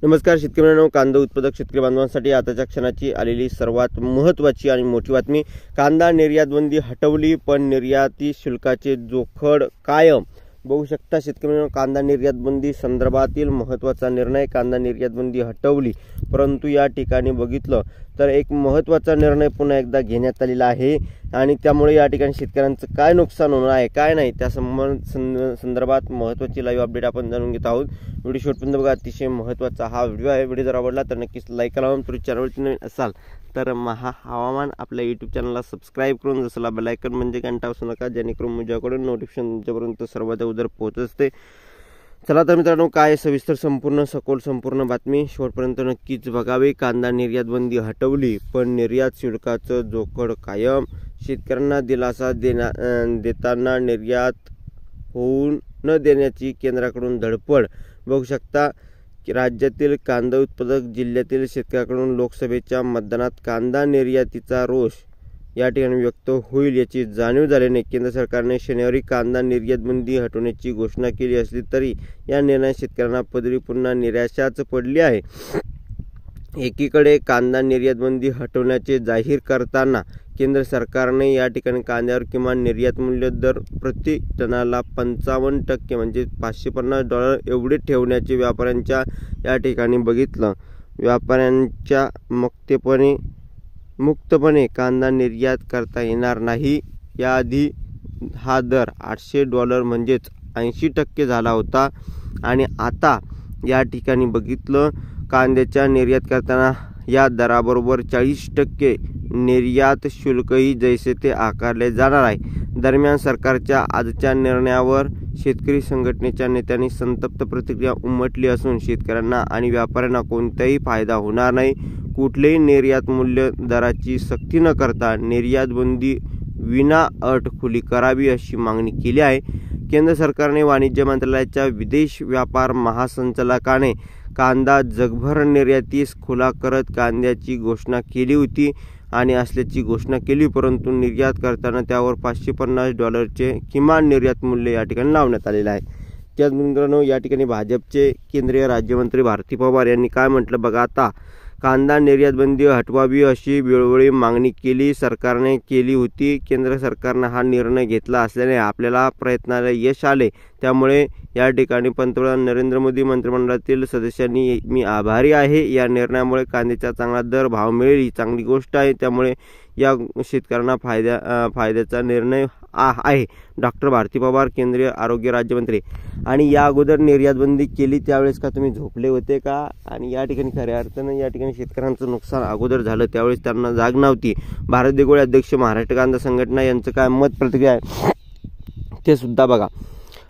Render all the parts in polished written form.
नमस्कार शेतकरी मित्रांनो, कांदा उत्पादक शेतकरी बांधवांसाठी आताच्या क्षणाची आलेली सर्वात महत्त्वाची आणि मोठी बातमी। कांदा निर्यात बंदी हटवली, पण निर्याती शुल्काचे जोखड कायम। बघू शकता शेतकरी मित्रांनो, कांदा निर्यात बंदी संदर्भातील महत्त्वाचा निर्णय। कांदा निर्यात बंदी हटवली, परंतु या ठिकाणी बघितलं तर एक महत्त्वाचा निर्णय पुन्हा एकदा घेण्यात आलेला आहे आणि त्यामुळे या ठिकाणी शेतकऱ्यांचं काय नुकसान होणार आहे काय नाही त्या संदर्भात महत्त्वाची लाईव्ह अपडेट आपण जाणून घेत आहोत। व्हिडिओ शेवटपर्यंत बघा, अतिशय महत्त्वाचा हा व्हिडिओ आहे। व्हिडिओ जर आवडला तर नक्कीच लाईक करा। तुम्ही चॅनलवरती नवीन असाल तर महा हवामान आपल्या यूट्यूब चॅनलला सबस्क्राईब करून जसला बेल आयकॉन म्हणजे घंटा वाजवू नका, जेणेकरून माझ्याकडून नोटिफिकेशन तुमच्यापर्यंत सर्वात अगोदर पोहोचत असते। चला तर मित्रांनो, काय सविस्तर संपूर्ण बातमी शेवटपर्यंत नक्कीच बघावी। कांदा निर्यात बंदी हटवली, पण निर्यात शुल्काचं जोखड कायम। शेतकऱ्यांना दिलासा देताना निर्यात होऊ न देण्याची केंद्राकडून धडपड। बघू शकता की राज्यातील कांदा उत्पादक जिल्ह्यातील शेतकऱ्यांकडून लोकसभेच्या मतदानात कांदा निर्यातीचा रोष या ठिकाणी व्यक्त होईल याची जाणीव झाल्याने केंद्र सरकारने शनिवारी कांदा निर्यात बंदी हटवण्याची घोषणा केली असली तरी या निर्णयात शेतकऱ्यांना पदरी पुन्हा निराशाच पडली आहे। एकीकडे कांदा निर्यात बंदी हटवण्याचे जाहीर करताना केंद्र सरकारने या ठिकाणी कांद्यावर किमान निर्यात मूल्य दर प्रति टनाला 55% म्हणजे $550 एवढे ठेवण्याचे व्यापाऱ्यांच्या या ठिकाणी बघितलं। व्यापाऱ्यांच्या मुक्तपणे कांदा निर्यात करता येणार नाही। याआधी हा दर $800 म्हणजेच 80% झाला होता आणि आता या ठिकाणी बघितलं कांद्याच्या निर्यात करताना या दराबरोबर 40% निर्यात शुल्कही जैसे ते आकारले जाणार आहे। दरम्यान सरकारच्या आजच्या निर्णयावर शेतकरी संघटनेच्या नेत्यांनी संतप्त प्रतिक्रिया उमटली असून शेतकऱ्यांना आणि व्यापाऱ्यांना कोणताही फायदा होणार नाही। कुठलेही निर्यात मूल्य दराची सक्ती न करता निर्यात बंदी विना अट खुली करावी अशी मागणी केली आहे। केंद्र सरकारने वाणिज्य मंत्रालयाच्या विदेश व्यापार महासंचालकाने कांदा जगभर निर्यातीस खुला करत कांद्याची घोषणा केली होती आणि असल्याची घोषणा केली, परंतु निर्यात करताना त्यावर $550 किमान निर्यात मूल्य या ठिकाणी लावण्यात आलेलं आहे। त्याच मित्रांनो, या ठिकाणी भाजपचे केंद्रीय राज्यमंत्री भारती पवार यांनी काय म्हटलं बघा, आता कांदा निर्यात बंदी हटवावी अशी वेळोवेळी मागणी सरकारने केली होती। केंद्र सरकारने हा निर्णय घेतला असल्याने आपल्याला प्रयत्नाला यश आले, त्यामुळे या ठिकाणी पंतप्रधान नरेंद्र मोदी मंत्रिमंडळातील सदस्यांनी मी आभारी आहे। या निर्णयामुळे कांद्याचा चांगला दर भाव मिळेल ही चांगली गोष्ट आहे, त्यामुळे या शेतकऱ्यांना फायद्याचा निर्णय आहे। डॉक्टर भारती पवार केंद्रीय आरोग्य राज्यमंत्री। आणि या अगोदर निर्यात बंदी केली त्यावेळेस का तुम्ही झोपले होते का? आणि या ठिकाणी खऱ्या अर्थानं या ठिकाणी शेतकऱ्यांचं नुकसान अगोदर झालं त्यावेळेस त्यांना जाग नव्हती। भारत दिगोळे अध्यक्ष महाराष्ट्र कांदा संघटना यांचं काय मत प्रतिक्रिया आहे ते सुद्धा बघा।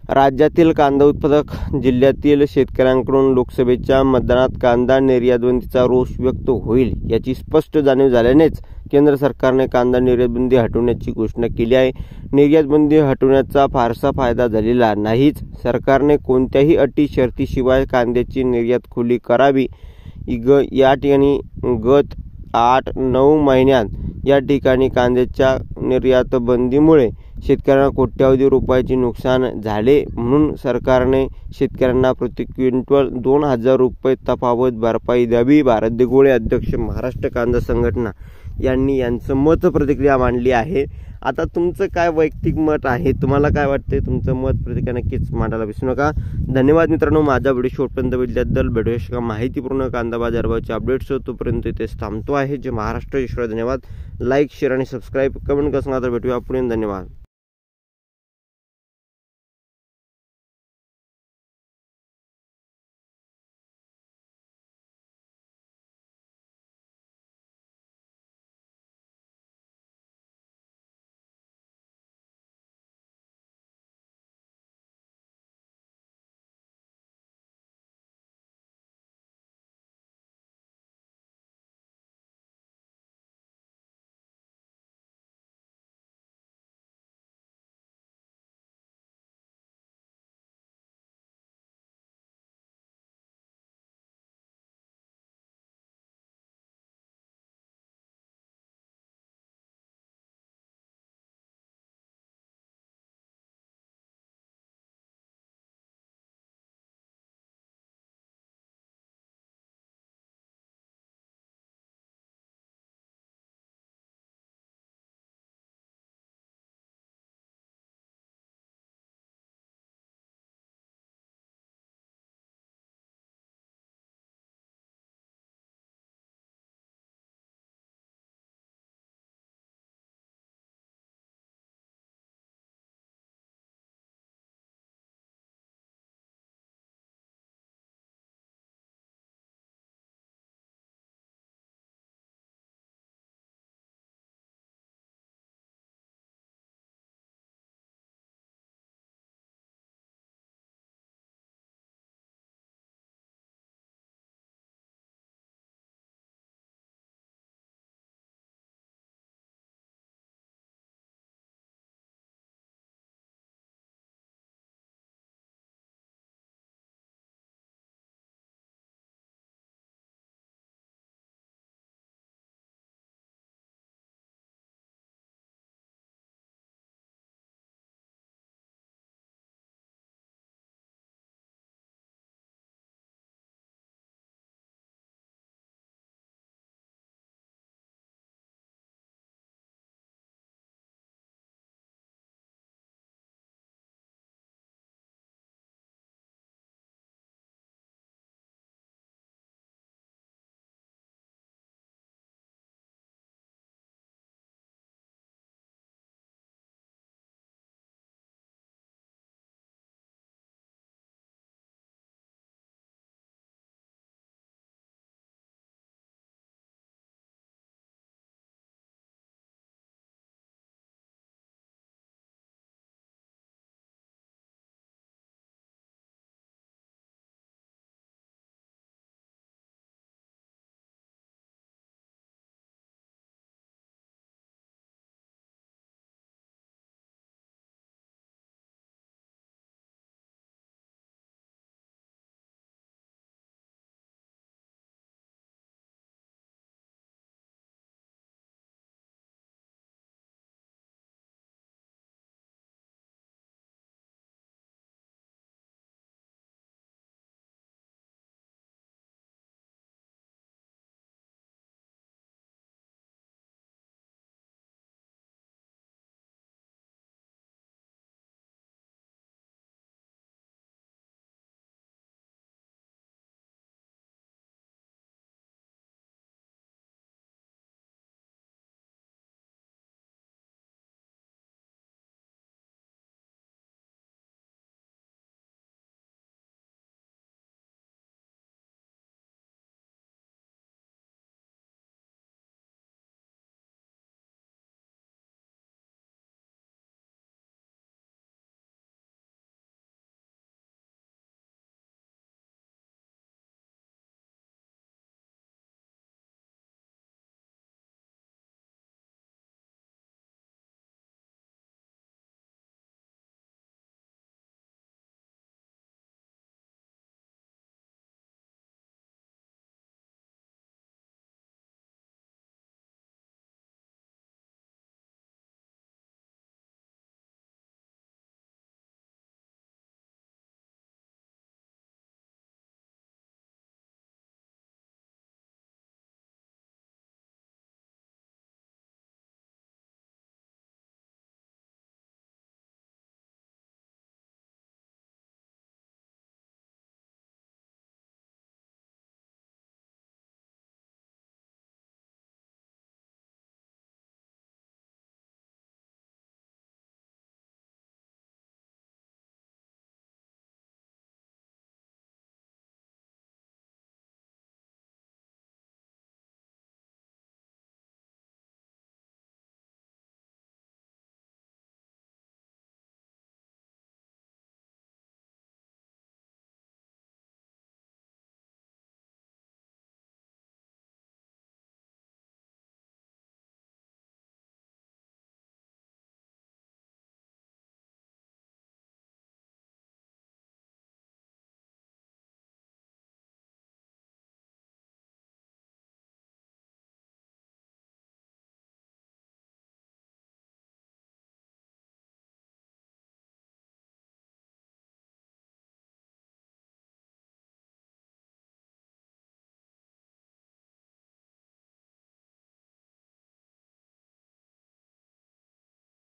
राज्यातील कांदा उत्पादक जिल्ह्यातील शेतकऱ्यांकडून लोकसभेच्या मतदानात कांदा निर्यात बंदीचा रोष व्यक्त होईल याची स्पष्ट जाणीव झाल्यानेच केंद्र सरकारने कांदा निर्यात बंदी हटवण्याची घोषणा केली आहे। निर्यात बंदी हटवण्याचा फारसा फायदा झालेला नाहीच। सरकारने कोणत्याही अटी शर्तीशिवाय कांद्याची निर्यात खुली करावी। या ठिकाणी गत 8-9 महिन्यात या ठिकाणी कांद्याच्या निर्यात बंदीमुळे शेतकऱ्यांना कोट्यावधी रुपयाचे नुकसान झाले, म्हणून सरकारने शेतकऱ्यांना प्रति क्विंटल $2000 तफावत भरपाई द्यावी। भारत दिगोळे अध्यक्ष महाराष्ट्र कांदा संघटना यांनी यांचं मत प्रतिक्रिया मांडली आहे। आता तुमचं काय वैयक्तिक मत आहे, तुम्हाला काय वाटते, तुमचं मत प्रतिक्रिया नक्कीच मांडायला विसरू नका। धन्यवाद मित्रांनो, माझा व्हिडिओ शेवटपर्यंत बघितल्याबद्दल। भेटूया माहितीपूर्ण कांदा बाजारभावाचे अपडेट्स, तोपर्यंत इथेच थांबतो आहे। जे महाराष्ट्र ईश्वर धन्यवाद। लाईक शेअर आणि सबस्क्राईब कमेंट करून भेटूया पुढे। धन्यवाद।